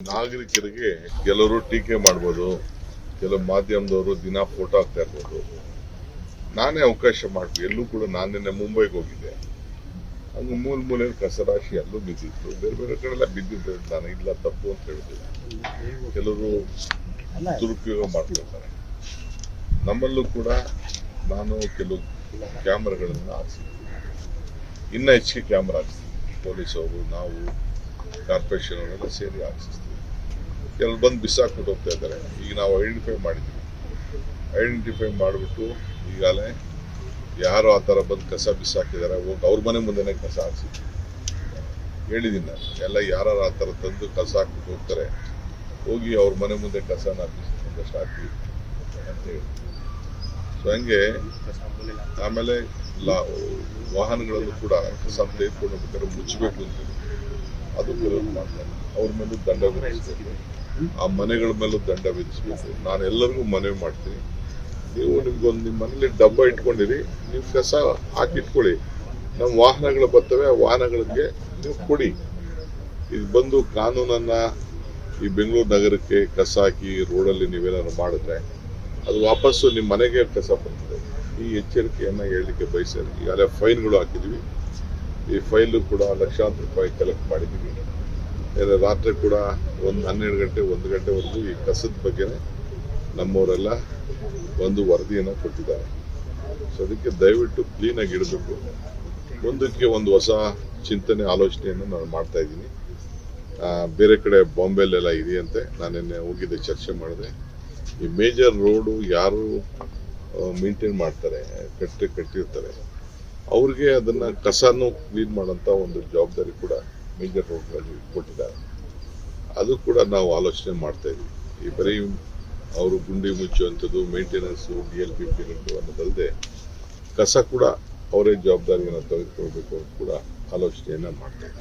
ನಾಗರಿಕರಿಗೆ ಕೆಲವರು ಟೀಕೆ ಮಾಡ್ಬೋದು, ಕೆಲವು ಮಾಧ್ಯಮದವರು ದಿನ ಫೋಟೋ ಹಾಕ್ತಾ ಇರ್ಬೋದು. ನಾನೇ ಅವಕಾಶ ಮಾಡ್ತೀವಿ. ಎಲ್ಲೂ ಕೂಡ ನಾನೇ ಮುಂಬೈಗೆ ಹೋಗಿದ್ದೆ, ಹಂಗ ಮೂಲೆ ಕಸರಾಶಿ ಎಲ್ಲೂ ಬಿದ್ದಿತ್ತು, ಬೇರೆ ಬೇರೆ ಕಡೆಲ್ಲ ಬಿದ್ದಿದ್ದು. ನಾನು ಇಲ್ಲ ತಪ್ಪು ಅಂತ ಹೇಳಿದ್ದೆ. ಕೆಲವರು ದುರುಪಯೋಗ ಮಾಡ್ತಿರ್ತಾರೆ. ನಮ್ಮಲ್ಲೂ ಕೂಡ ನಾನು ಕೆಲವು ಕ್ಯಾಮ್ರಾಗಳನ್ನು ಹಾಕ್ಸಿದ್ವಿ, ಇನ್ನ ಹೆಚ್ಚಿಗೆ ಕ್ಯಾಮ್ರಾ ಹಾಕ್ಸ್ತೀವಿ. ಪೊಲೀಸ್ ಅವರು, ನಾವು ಕಾರ್ಪೊರೇಷನ್ ಅವರೆಲ್ಲ ಸೇರಿ ಹಾಕ್ಸಿಸ್ತೀವಿ. ಕೆಲವು ಬಂದು ಬಿಸಾಕ್ಬಿಟ್ಟು ಹೋಗ್ತಾ ಇದ್ದಾರೆ. ಈಗ ನಾವು ಐಡೆಂಟಿಫೈ ಮಾಡಿಬಿಟ್ಟು ಈಗಾಗಲೇ ಯಾರು ಆ ಥರ ಬಂದು ಕಸ ಬಿಸಾಕಿದ್ದಾರೆ ಹೋಗಿ ಅವ್ರ ಮನೆ ಮುಂದೆನೇ ಕಸ ಹಾಕ್ಸಿದ್ವಿ. ಹೇಳಿದ್ದೀನಿ ನಾನು, ಎಲ್ಲ ಯಾರು ಆ ಥರ ತಂದು ಕಸ ಹಾಕ್ಬಿಟ್ಟು ಹೋಗ್ತಾರೆ, ಹೋಗಿ ಅವ್ರ ಮನೆ ಮುಂದೆ ಕಸನ ಒಂದಷ್ಟು ಹಾಕಿ ಅಂತ ಹೇಳಿ. ಸೊ ಹಂಗೆ ಆಮೇಲೆ ವಾಹನಗಳಲ್ಲೂ ಕೂಡ ಕಸ ತೆಗೆದುಕೊಂಡು ಬೇಕಾದ್ರೆ ಮುಚ್ಚಬೇಕು ಅಂತ ಅದು ಕೆಲವರು ಮಾಡ್ತಾರೆ. ಅವ್ರ ಮೇಲೂ ದಂಡ ವಿಧಿಸಬೇಕು, ಆ ಮನೆಗಳ ಮೇಲೂ ದಂಡ ವಿಧಿಸಬೇಕು. ನಾನು ಎಲ್ಲರಿಗೂ ಮನವಿ ಮಾಡ್ತೀನಿ, ನೀವು ನಿಮ್ಗೊಂದು ನಿಮ್ಮ ಮನೇಲಿ ಡಬ್ಬ ಇಟ್ಕೊಂಡಿರಿ, ನೀವು ಕಸ ಹಾಕಿಟ್ಕೊಳ್ಳಿ. ನಮ್ಮ ವಾಹನಗಳು ಬರ್ತವೆ, ಆ ವಾಹನಗಳಿಗೆ ನೀವು ಕೊಡಿ. ಇದು ಬಂದು ಕಾನೂನನ್ನ ಈ ಬೆಂಗಳೂರು ನಗರಕ್ಕೆ ಕಸ ಹಾಕಿ ರೋಡಲ್ಲಿ ನೀವೇನಾದ್ರು ಮಾಡಿದ್ರೆ ಅದು ವಾಪಸ್ಸು ನಿಮ್ಮ ಮನೆಗೆ ಕಸ ಬರ್ತದೆ. ಈ ಎಚ್ಚರಿಕೆಯನ್ನು ಹೇಳಲಿಕ್ಕೆ ಬಯಸ್ತಾರೆ. ಈಗಾಗಲೇ ಫೈನ್ಗಳು ಹಾಕಿದ್ವಿ. ಈ ಫೈಲು ಕೂಡ ಲಕ್ಷಾಂತರ ರೂಪಾಯಿ ಕಲೆಕ್ಟ್ ಮಾಡಿದ್ದೀವಿ. ರಾತ್ರಿ ಕೂಡ 12 ಗಂಟೆ 1 ಗಂಟೆವರೆಗೂ ಈ ಕಸದ ಬಗ್ಗೆನೇ ನಮ್ಮವರೆಲ್ಲ ಒಂದು ವರದಿಯನ್ನು ಕೊಟ್ಟಿದ್ದಾರೆ. ಸೊ ಅದಕ್ಕೆ ದಯವಿಟ್ಟು ಕ್ಲೀನಾಗಿ ಇಡಬೇಕು. ಒಂದಕ್ಕೆ ಒಂದು ಹೊಸ ಚಿಂತನೆ ಆಲೋಚನೆಯನ್ನು ನಾನು ಮಾಡ್ತಾ ಇದ್ದೀನಿ. ಬೇರೆ ಕಡೆ ಬಾಂಬೆಲೆಲ್ಲ ಇದೆಯಂತೆ. ನಾನು ನಿನ್ನೆ ಹೋಗಿದ್ದೆ, ಚರ್ಚೆ ಮಾಡಿದೆ. ಈ ಮೇಜರ್ ರೋಡು ಯಾರು ಮೇಂಟೈನ್ ಮಾಡ್ತಾರೆ, ಕಟ್ಟಿರ್ತಾರೆ, ಅವ್ರಿಗೆ ಅದನ್ನ ಕಸನೂ ಕ್ಲೀನ್ ಮಾಡೋಂಥ ಒಂದು ಜವಾಬ್ದಾರಿ ಕೂಡ ಮೇಜರ್ ರೋಡ್ಗಳಲ್ಲಿ ಕೊಟ್ಟಿದ್ದಾರೆ. ಅದು ಕೂಡ ನಾವು ಆಲೋಚನೆ ಮಾಡ್ತಾ ಇದ್ದೀವಿ. ಈ ಬರೀ ಅವರು ಗುಂಡಿ ಮುಚ್ಚುವಂಥದ್ದು, ಮೇಂಟೆನೆನ್ಸು, DLP ಪೀರಿಯಡ್ ಅನ್ನೋದಲ್ಲದೆ ಕಸ ಕೂಡ ಅವರೇ ಜವಾಬ್ದಾರಿಯನ್ನು ತೆಗೆದುಕೊಳ್ಬೇಕು ಅಂತ ಕೂಡ ಆಲೋಚನೆಯನ್ನು ಮಾಡ್ತಾ ಇದ್ದೀವಿ.